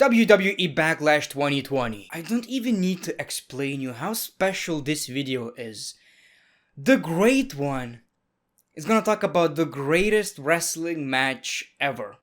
WWE Backlash 2020. I don't even need to explain you how special this video is. The Great One is gonna talk about the greatest wrestling match ever.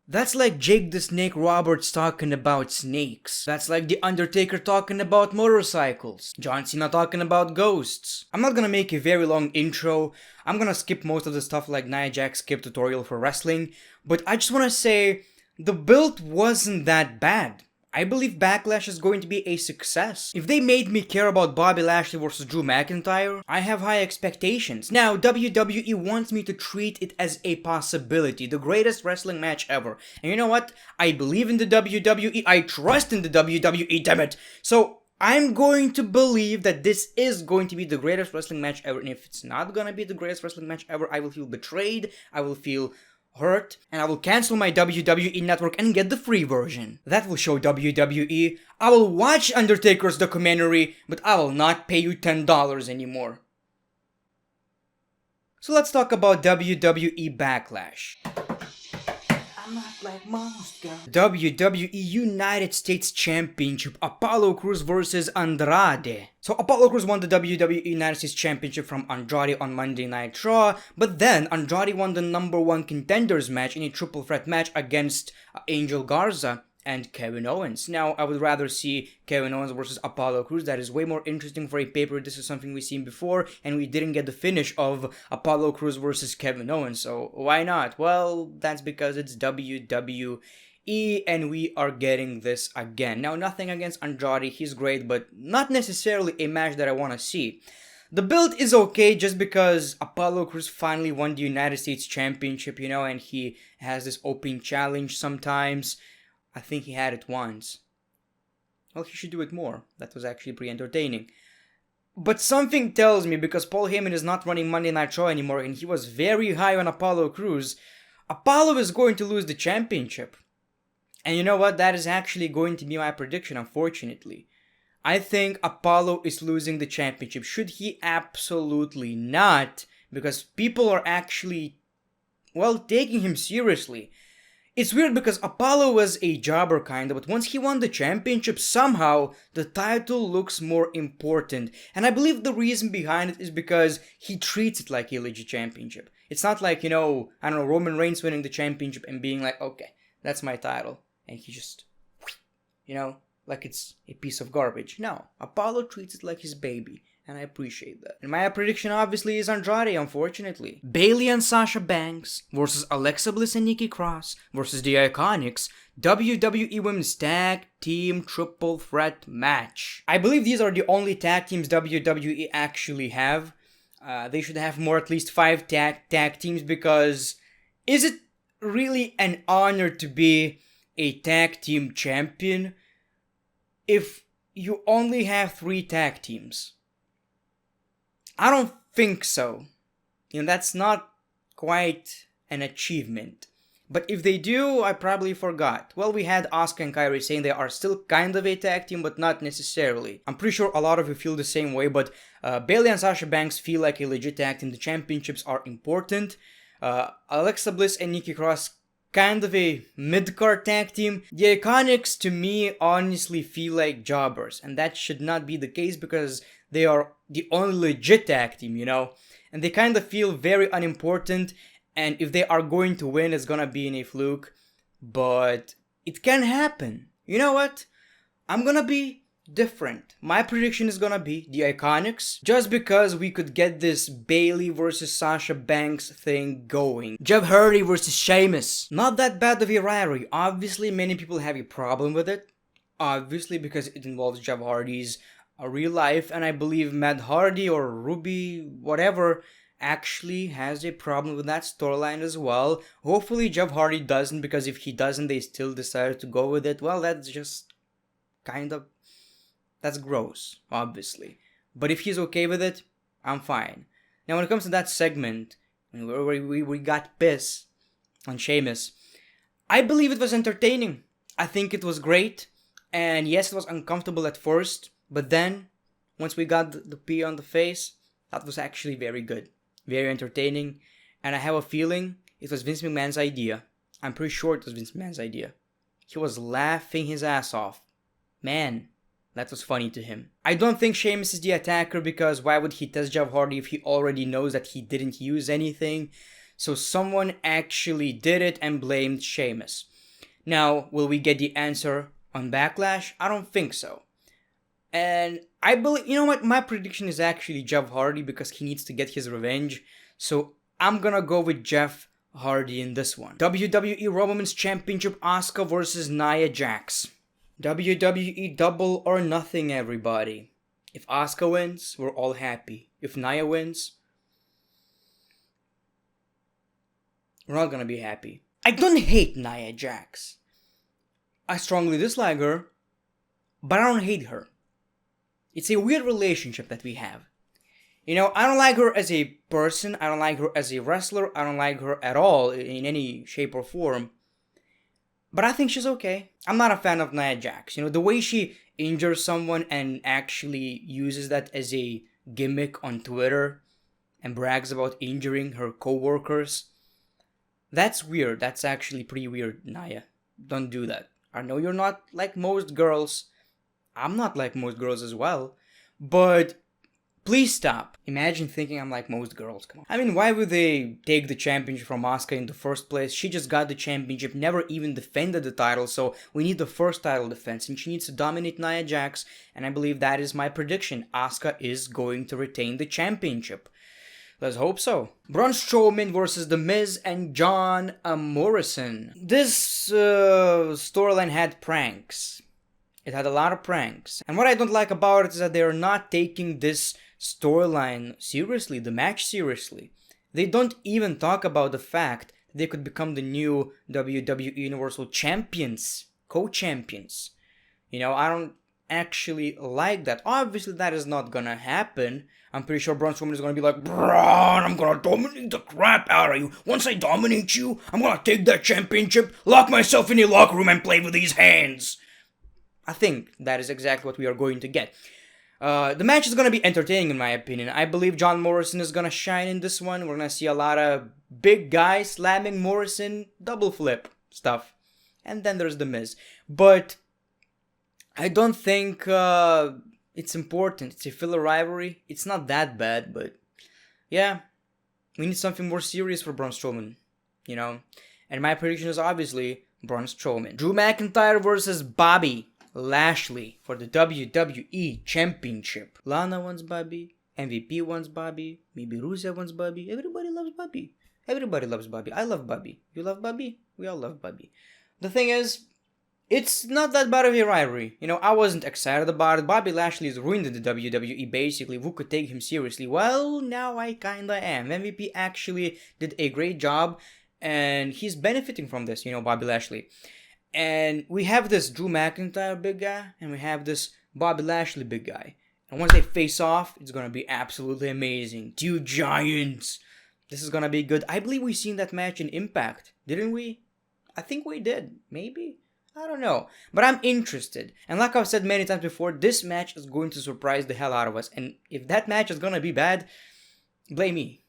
That's like Jake the Snake Roberts talking about snakes. That's like The Undertaker talking about motorcycles. John Cena talking about ghosts. I'm not gonna make a very long intro. I'm gonna skip most of the stuff like Nia Jax skip tutorial for wrestling. But I just wanna say, the build wasn't that bad. I believe Backlash is going to be a success. If they made me care about Bobby Lashley versus Drew McIntyre, I have high expectations. Now, WWE wants me to treat it as a possibility, the greatest wrestling match ever. And you know what? I believe in the WWE, I trust in the WWE, damn it! So, I'm going to believe that this is going to be the greatest wrestling match ever, and if it's not gonna be the greatest wrestling match ever, I will feel betrayed, I will feel hurt, and I will cancel my WWE network and get the free version. That will show WWE, I will watch Undertaker's documentary, but I will not pay you $10 anymore. So let's talk about WWE Backlash. I'm not like most guys. WWE United States Championship, Apollo Crews versus Andrade. So Apollo Crews won the WWE United States Championship from Andrade on Monday Night Raw, but then Andrade won the number one contenders match in a triple threat match against Angel Garza and Kevin Owens. Now, I would rather see Kevin Owens versus Apollo Crews. That is way more interesting for a paper. This is something we've seen before, and we didn't get the finish of Apollo Crews versus Kevin Owens, so why not? Well, that's because it's WWE, and we are getting this again. Now, nothing against Andrade, he's great, but not necessarily a match that I want to see. The build is okay just because Apollo Crews finally won the United States Championship, and he has this open challenge sometimes. I think he had it once. Well, he should do it more. That was actually pretty entertaining. But something tells me, because Paul Heyman is not running Monday Night Raw anymore and he was very high on Apollo Crews, Apollo is going to lose the championship. And you know what? That is actually going to be my prediction, unfortunately. I think Apollo is losing the championship. Should he? Absolutely not. Because people are actually, taking him seriously. It's weird because Apollo was a jobber kinda, but once he won the championship, somehow the title looks more important. And I believe the reason behind it is because he treats it like a legit championship. It's not like, Roman Reigns winning the championship and being like, okay, that's my title. And he just, like it's a piece of garbage. No, Apollo treats it like his baby. And I appreciate that. And my prediction obviously is Andrade, unfortunately. Bayley and Sasha Banks versus Alexa Bliss and Nikki Cross versus the Iconics WWE Women's Tag Team Triple Threat Match. I believe these are the only tag teams WWE actually have. They should have more, at least 5 tag teams, because is it really an honor to be a tag team champion if you only have 3 tag teams? I don't think so. That's not quite an achievement. But if they do, I probably forgot. Well, we had Asuka and Kairi saying they are still kind of a tag team, but not necessarily. I'm pretty sure a lot of you feel the same way, but Bayley and Sasha Banks feel like a legit tag team. The championships are important. Alexa Bliss and Nikki Cross, kind of a mid-card tag team. The Iconics, to me, honestly feel like jobbers. And that should not be the case because they are the only legit tag team, And they kind of feel very unimportant. And if they are going to win, it's gonna be in a fluke. But it can happen. You know what? I'm gonna be different. My prediction is gonna be the Iconics. Just because we could get this Bayley versus Sasha Banks thing going. Jeff Hardy versus Sheamus. Not that bad of a rivalry. Obviously, many people have a problem with it. Obviously, because it involves Jeff Hardy's real life, and I believe Matt Hardy or Ruby, whatever, actually has a problem with that storyline as well. Hopefully Jeff Hardy doesn't, because if he doesn't, they still decided to go with it. Well, that's just that's gross, obviously. But if he's okay with it, I'm fine. Now, when it comes to that segment, where we got pissed on Sheamus, I believe it was entertaining. I think it was great. And yes, it was uncomfortable at first. But then, once we got the pee on the face, that was actually very good. Very entertaining. And I have a feeling it was Vince McMahon's idea. I'm pretty sure it was Vince McMahon's idea. he was laughing his ass off. Man, that was funny to him. I don't think Sheamus is the attacker because why would he test Jeff Hardy if he already knows that he didn't use anything? So someone actually did it and blamed Sheamus. Now, will we get the answer on Backlash? I don't think so. And I believe, you know what, my prediction is actually Jeff Hardy because he needs to get his revenge. So I'm gonna go with Jeff Hardy in this one. WWE Raw Women's Championship, Asuka versus Nia Jax. WWE Double or Nothing, everybody. If Asuka wins, we're all happy. If Nia wins, we're not gonna be happy. I don't hate Nia Jax. I strongly dislike her, but I don't hate her. It's a weird relationship that we have. You know, I don't like her as a person, I don't like her as a wrestler, I don't like her at all in any shape or form. But I think she's okay. I'm not a fan of Nia Jax. You know, the way she injures someone and actually uses that as a gimmick on Twitter and brags about injuring her co-workers. That's weird. That's actually pretty weird, Nia. Don't do that. I know you're not like most girls. I'm not like most girls as well. But please stop. Imagine thinking I'm like most girls. Come on. I mean, why would they take the championship from Asuka in the first place? She just got the championship, never even defended the title, so we need the first title defense, and she needs to dominate Nia Jax, and I believe that is my prediction. Asuka is going to retain the championship. Let's hope so. Braun Strowman versus The Miz and John Morrison. This storyline had pranks. It had a lot of pranks. And what I don't like about it is that they are not taking this storyline seriously, the match seriously. They don't even talk about the fact that they could become the new WWE Universal Champions, co-champions. You know, I don't actually like that. Obviously, that is not gonna happen. I'm pretty sure Braun Strowman is gonna be like, Braun, I'm gonna dominate the crap out of you. Once I dominate you, I'm gonna take that championship, lock myself in the locker room and play with these hands. I think that is exactly what we are going to get. The match is gonna be entertaining in my opinion. I believe John Morrison is gonna shine in this one. We're gonna see a lot of big guys slamming Morrison, double flip stuff. And then there's The Miz. But I don't think it's important. It's a filler rivalry. It's not that bad, but yeah, we need something more serious for Braun Strowman, you know. And my prediction is obviously Braun Strowman. Drew McIntyre versus Bobby Lashley for the WWE Championship. Lana wants Bobby. MVP wants Bobby. Maybe Rusev wants Bobby. Everybody loves Bobby. Everybody loves Bobby. I love Bobby. You love Bobby? We all love Bobby. The thing is, it's not that bad of a rivalry. You know, I wasn't excited about it. Bobby Lashley is ruined in the WWE, basically. Who could take him seriously? Well, now I kinda am. MVP actually did a great job, and he's benefiting from this, you know, Bobby Lashley. And we have this Drew McIntyre big guy, and we have this Bobby Lashley big guy. And once they face off, it's gonna be absolutely amazing. Two giants. This is gonna be good. I believe we've seen that match in Impact, didn't we? I think we did. Maybe? I don't know. But I'm interested. And like I've said many times before, this match is going to surprise the hell out of us. And if that match is gonna be bad, blame me.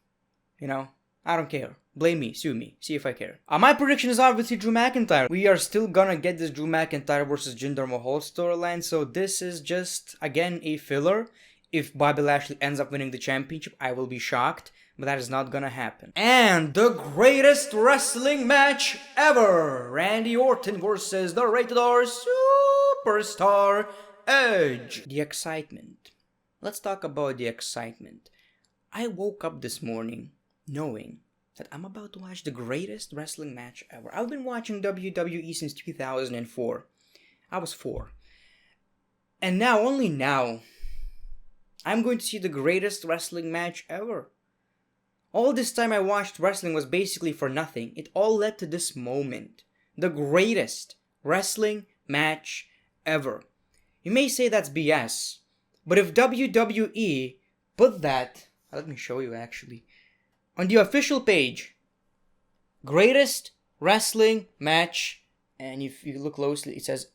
You know? I don't care. Blame me. Sue me. See if I care. My prediction is obviously Drew McIntyre. We are still gonna get this Drew McIntyre versus Jinder Mahal storyline. So this is just, again, a filler. If Bobby Lashley ends up winning the championship, I will be shocked. But that is not gonna happen. And the greatest wrestling match ever! Randy Orton versus the Rated R Superstar Edge. The excitement. Let's talk about the excitement. I woke up this morning knowing that I'm about to watch the greatest wrestling match ever. I've been watching WWE since 2004. I was 4. And now, only now, I'm going to see the greatest wrestling match ever. All this time I watched wrestling was basically for nothing. It all led to this moment. The greatest wrestling match ever. You may say that's BS, but if WWE put that, let me show you actually, on the official page, greatest wrestling match, and if you look closely, it says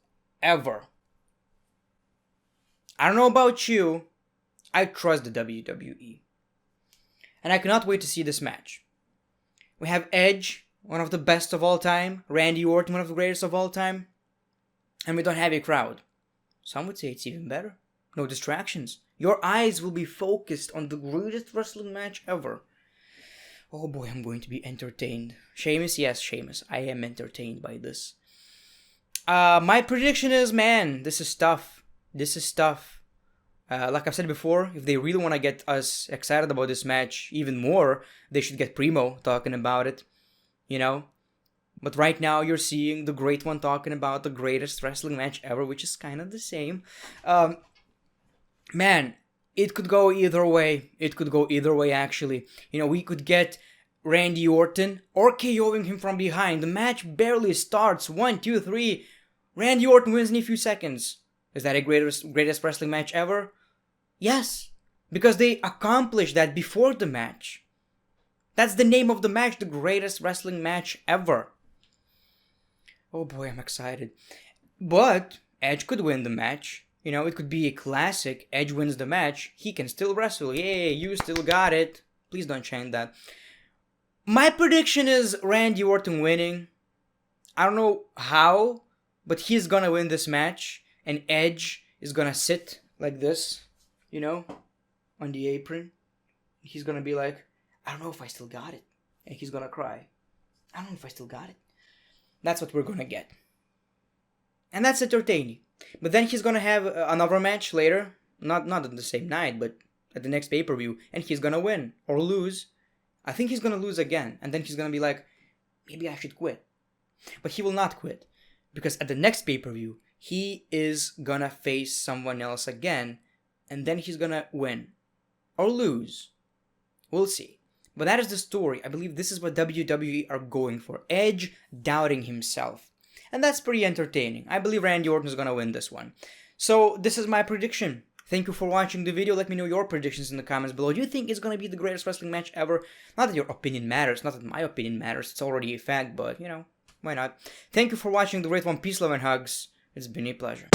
ever. I don't know about you, I trust the WWE. And I cannot wait to see this match. We have Edge, one of the best of all time. Randy Orton, one of the greatest of all time. and we don't have a crowd. Some would say it's even better. No distractions. Your eyes will be focused on the greatest wrestling match ever. Oh boy, I'm going to be entertained. Sheamus, yes, Sheamus. I am entertained by this. My prediction is, man, this is tough. This is tough. Like I've said before, if they really want to get us excited about this match even more, they should get Primo talking about it. You know? But right now, you're seeing the Great One talking about the greatest wrestling match ever, which is kind of the same. Man, it could go either way. It could go either way, actually. You know, we could get Randy Orton or KOing him from behind. The match barely starts. 1, 2, 3. Randy Orton wins in a few seconds. Is that a greatest wrestling match ever? Yes, because they accomplished that before the match. That's the name of the match, the greatest wrestling match ever. Oh boy, I'm excited. But Edge could win the match. You know, it could be a classic. Edge wins the match. He can still wrestle. Yay, you still got it. Please don't chant that. My prediction is Randy Orton winning. I don't know how, but he's gonna win this match. And Edge is gonna sit like this, you know, on the apron. He's gonna be like, I don't know if I still got it. And he's gonna cry. I don't know if I still got it. That's what we're gonna get. And that's entertaining. But then he's gonna have another match later. Not on the same night, but at the next pay-per-view. And he's gonna win or lose. I think he's gonna lose again. And then he's gonna be like, maybe I should quit. But he will not quit. Because at the next pay-per-view, he is gonna face someone else again. And then he's gonna win. Or lose. We'll see. But that is the story. I believe this is what WWE are going for. Edge doubting himself. And that's pretty entertaining. I believe Randy Orton is gonna win this one. So this is my prediction. Thank you for watching the video. Let me know your predictions in the comments below. Do you think it's gonna be the greatest wrestling match ever? Not that your opinion matters. Not that my opinion matters. It's already a fact. But, you know, why not? Thank you for watching The Great One. Peace, love, and hugs. It's been a pleasure.